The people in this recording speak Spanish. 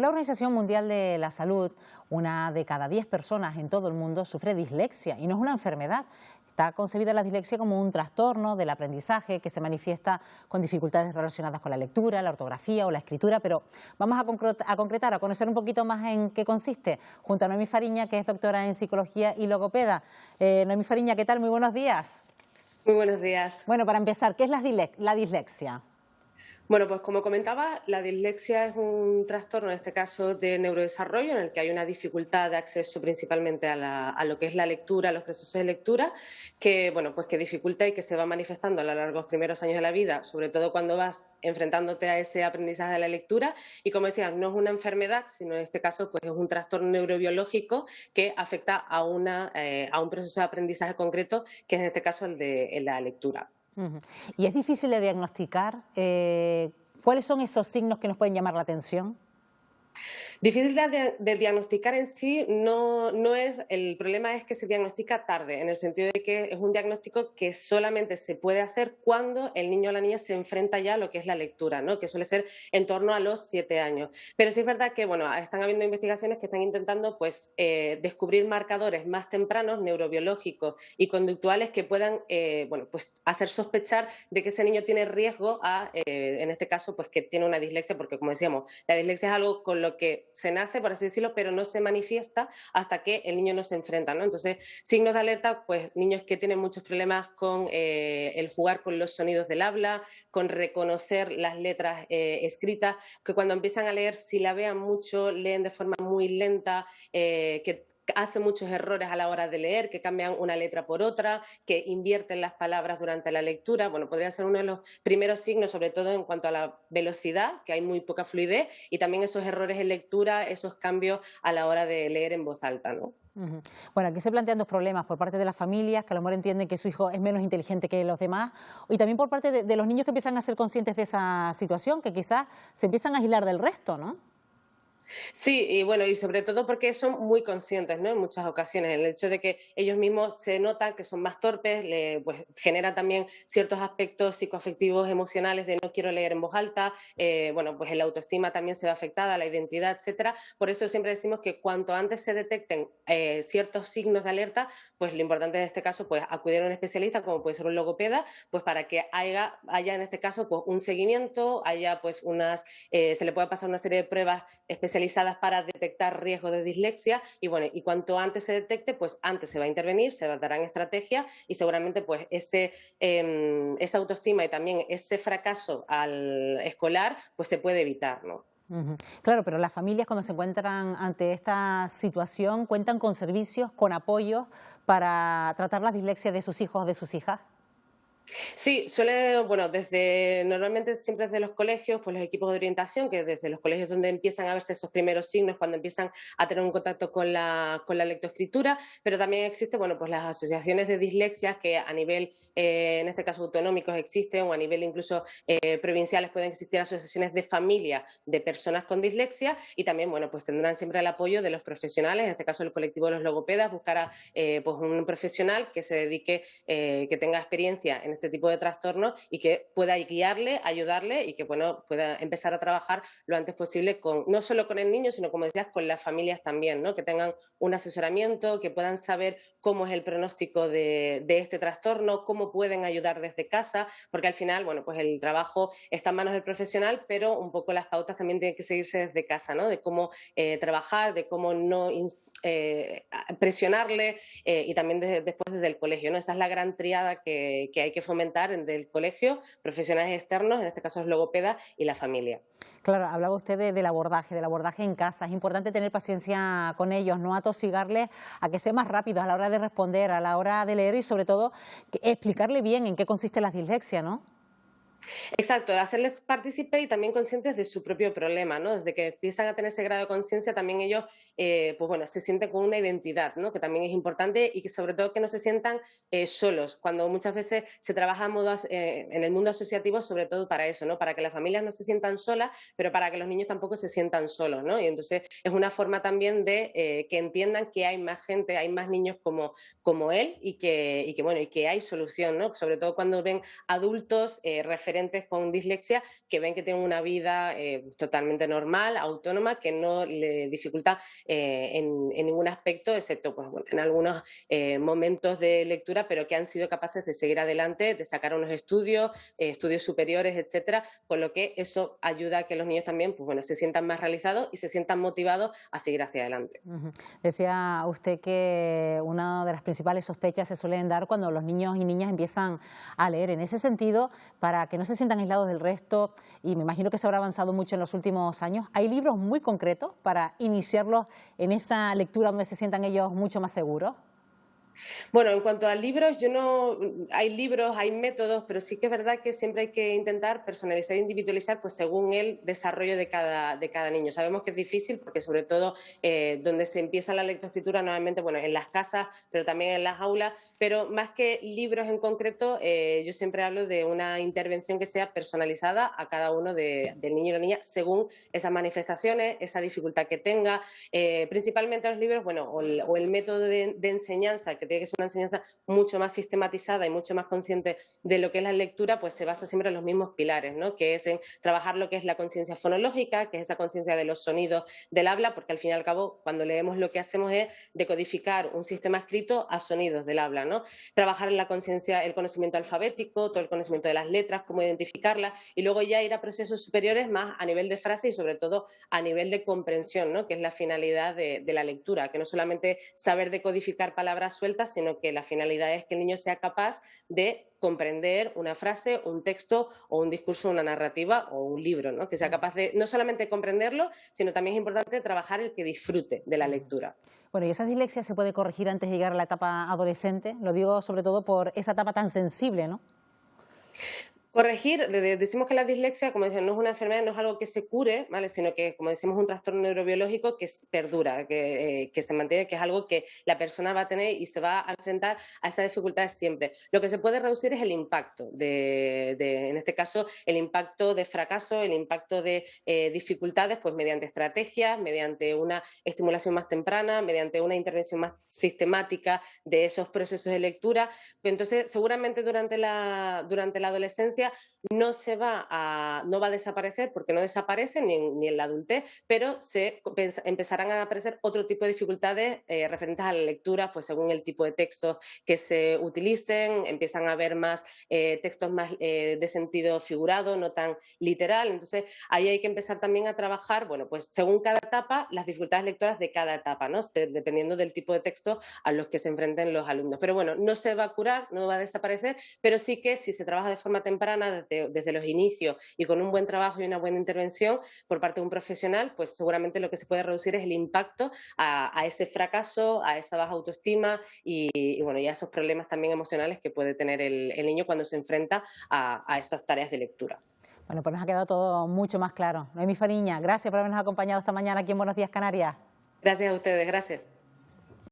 Según la Organización Mundial de la Salud, una de cada 10 personas en todo el mundo sufre dislexia y no es una enfermedad. Está concebida la dislexia como un trastorno del aprendizaje que se manifiesta con dificultades relacionadas con la lectura, la ortografía o la escritura, pero vamos a concretar, a conocer un poquito más en qué consiste, junto a Noemí Fariña, que es doctora en psicología y logopeda. Noemí Fariña, ¿qué tal? Muy buenos días. Muy buenos días. Bueno, para empezar, ¿qué es la dislexia? Bueno, pues como comentaba, la dislexia es un trastorno, en este caso, de neurodesarrollo, en el que hay una dificultad de acceso principalmente a lo que es la lectura, a los procesos de lectura, que, bueno, pues que dificulta y que se va manifestando a lo largo de los primeros años de la vida, sobre todo cuando vas enfrentándote a ese aprendizaje de la lectura. Y como decía, no es una enfermedad, sino en este caso pues es un trastorno neurobiológico que afecta a un proceso de aprendizaje concreto, que es en este caso el de la lectura. ¿Y es difícil de diagnosticar? ¿Cuáles son esos signos que nos pueden llamar la atención? Difícil de diagnosticar en sí no es, el problema es que se diagnostica tarde, en el sentido de que es un diagnóstico que solamente se puede hacer cuando el niño o la niña se enfrenta ya a lo que es la lectura, ¿no? Que suele ser en torno a los 7 años. Pero sí es verdad que, bueno, están habiendo investigaciones que están intentando pues, descubrir marcadores más tempranos, neurobiológicos y conductuales, que puedan bueno, pues, hacer sospechar de que ese niño tiene riesgo en este caso, pues que tiene una dislexia, porque como decíamos, la dislexia es algo con lo que se nace, por así decirlo, pero no se manifiesta hasta que el niño no se enfrenta, ¿no? Entonces, signos de alerta, pues niños que tienen muchos problemas con el jugar con los sonidos del habla, con reconocer las letras escritas, que cuando empiezan a leer silabean mucho, leen de forma muy lenta, que hacen muchos errores a la hora de leer, que cambian una letra por otra, que invierten las palabras durante la lectura. Bueno, podría ser uno de los primeros signos, sobre todo en cuanto a la velocidad, que hay muy poca fluidez, y también esos errores en lectura, esos cambios a la hora de leer en voz alta, ¿no? Bueno, aquí se plantean dos problemas por parte de las familias, que a lo mejor entienden que su hijo es menos inteligente que los demás, y también por parte de los niños que empiezan a ser conscientes de esa situación, que quizás se empiezan a aislar del resto, ¿no? Sí, y bueno, y sobre todo porque son muy conscientes, ¿no? En muchas ocasiones, el hecho de que ellos mismos se notan que son más torpes, pues genera también ciertos aspectos psicoafectivos, emocionales, de no quiero leer en voz alta, bueno, pues la autoestima también se ve afectada, la identidad, etcétera. Por eso siempre decimos que cuanto antes se detecten ciertos signos de alerta, pues lo importante en este caso, pues acudir a un especialista, como puede ser un logopeda, pues para que haya en este caso pues un seguimiento, haya pues se le pueda pasar una serie de pruebas especializadas para detectar riesgo de dislexia, y bueno, y cuanto antes se detecte, pues antes se va a intervenir, se darán estrategias, y seguramente pues esa autoestima y también ese fracaso al escolar pues se puede evitar, ¿no? Claro, pero las familias, cuando se encuentran ante esta situación, cuentan con servicios, con apoyos para tratar la dislexia de sus hijos o de sus hijas. Sí, bueno, normalmente siempre desde los colegios, pues los equipos de orientación, que desde los colegios donde empiezan a verse esos primeros signos, cuando empiezan a tener un contacto con la lectoescritura, pero también existen, bueno, pues las asociaciones de dislexias que a nivel, en este caso autonómicos existen, o a nivel incluso provinciales pueden existir asociaciones de familia de personas con dislexia, y también, bueno, pues tendrán siempre el apoyo de los profesionales, en este caso el colectivo de los logopedas, buscar pues un profesional que se dedique, que tenga experiencia en este tipo de trastornos y que pueda guiarle, ayudarle, y que bueno, pueda empezar a trabajar lo antes posible no solo con el niño, sino, como decías, con las familias también, ¿no? Que tengan un asesoramiento, que puedan saber cómo es el pronóstico de este trastorno, cómo pueden ayudar desde casa, porque al final, bueno, pues el trabajo está en manos del profesional, pero un poco las pautas también tienen que seguirse desde casa, ¿no? De cómo trabajar, de cómo no presionarle, y también después desde el colegio, ¿no? Esa es la gran tríada que hay que fomentar desde el colegio, profesionales externos, en este caso es logopeda, y la familia. Claro, hablaba usted del abordaje en casa. Es importante tener paciencia con ellos, no atosigarles a que sean más rápidos a la hora de responder, a la hora de leer, y sobre todo explicarle bien en qué consiste la dislexia, ¿no? Exacto, hacerles partícipe y también conscientes de su propio problema, ¿no? Desde que empiezan a tener ese grado de conciencia, también ellos, pues bueno, se sienten con una identidad, ¿no? Que también es importante, y que sobre todo que no se sientan solos, cuando muchas veces se trabaja en el mundo asociativo, sobre todo para eso, ¿no? Para que las familias no se sientan solas, pero para que los niños tampoco se sientan solos, ¿no? Y entonces es una forma también de que entiendan que hay más gente, hay más niños como él, y que bueno, y que hay solución, ¿no? Sobre todo cuando ven adultos referentes referentes con dislexia que ven que tienen una vida totalmente normal, autónoma, que no le dificulta en ningún aspecto, excepto pues, bueno, en algunos momentos de lectura, pero que han sido capaces de seguir adelante, de sacar unos estudios, estudios superiores, etcétera, con lo que eso ayuda a que los niños también pues, bueno, se sientan más realizados y se sientan motivados a seguir hacia adelante. Decía usted que una de las principales sospechas se suelen dar cuando los niños y niñas empiezan a leer. En ese sentido, para que no se sientan aislados del resto, y me imagino que se habrá avanzado mucho en los últimos años, ¿hay libros muy concretos para iniciarlos en esa lectura donde se sientan ellos mucho más seguros? Bueno, en cuanto a libros, hay libros, hay métodos, pero sí que es verdad que siempre hay que intentar personalizar e individualizar pues según el desarrollo de cada niño. Sabemos que es difícil porque sobre todo donde se empieza la lectoescritura normalmente, bueno, en las casas, pero también en las aulas, pero más que libros en concreto, yo siempre hablo de una intervención que sea personalizada a cada uno del niño y la niña según esas manifestaciones, esa dificultad que tenga, principalmente los libros, bueno, o el método de enseñanza que tiene que ser una enseñanza mucho más sistematizada y mucho más consciente de lo que es la lectura, pues se basa siempre en los mismos pilares, ¿no? Que es en trabajar lo que es la conciencia fonológica, que es esa conciencia de los sonidos del habla, porque al fin y al cabo, cuando leemos lo que hacemos es decodificar un sistema escrito a sonidos del habla, ¿no? Trabajar en la conciencia, el conocimiento alfabético, todo el conocimiento de las letras, cómo identificarlas, y luego ya ir a procesos superiores más a nivel de frase y sobre todo a nivel de comprensión, ¿no? Que es la finalidad de la lectura, que no solamente saber decodificar palabras sueltas, sino que la finalidad es que el niño sea capaz de comprender una frase, un texto o un discurso, una narrativa o un libro, ¿no? Que sea capaz de no solamente comprenderlo, sino también es importante trabajar el que disfrute de la lectura. Bueno, ¿y esa dislexia se puede corregir antes de llegar a la etapa adolescente? Lo digo sobre todo por esa etapa tan sensible, ¿no? Corregir, decimos que la dislexia, como dicen, no es una enfermedad, no es algo que se cure, ¿vale? Sino que, como decimos, es un trastorno neurobiológico que perdura, que se mantiene, que es algo que la persona va a tener y se va a enfrentar a esas dificultades siempre. Lo que se puede reducir es el impacto, en este caso, el impacto de fracaso, el impacto de dificultades, pues mediante estrategias, mediante una estimulación más temprana, mediante una intervención más sistemática de esos procesos de lectura. Entonces, seguramente durante la adolescencia no va a desaparecer porque no desaparece ni en la adultez, pero empezarán a aparecer otro tipo de dificultades referentes a la lectura, pues según el tipo de textos que se utilicen, empiezan a haber más textos más de sentido figurado, no tan literal. Entonces ahí hay que empezar también a trabajar, bueno, pues según cada etapa, las dificultades lectoras de cada etapa, ¿no? Dependiendo del tipo de texto a los que se enfrenten los alumnos. Pero bueno, no se va a curar, no va a desaparecer, pero sí que si se trabaja de forma temprana desde los inicios y con un buen trabajo y una buena intervención por parte de un profesional, pues seguramente lo que se puede reducir es el impacto a ese fracaso, a esa baja autoestima y bueno, y a esos problemas también emocionales que puede tener el niño cuando se enfrenta a estas tareas de lectura. Bueno, pues nos ha quedado todo mucho más claro. Noemí Fariña, gracias por habernos acompañado esta mañana aquí en Buenos Días Canarias. Gracias a ustedes, gracias.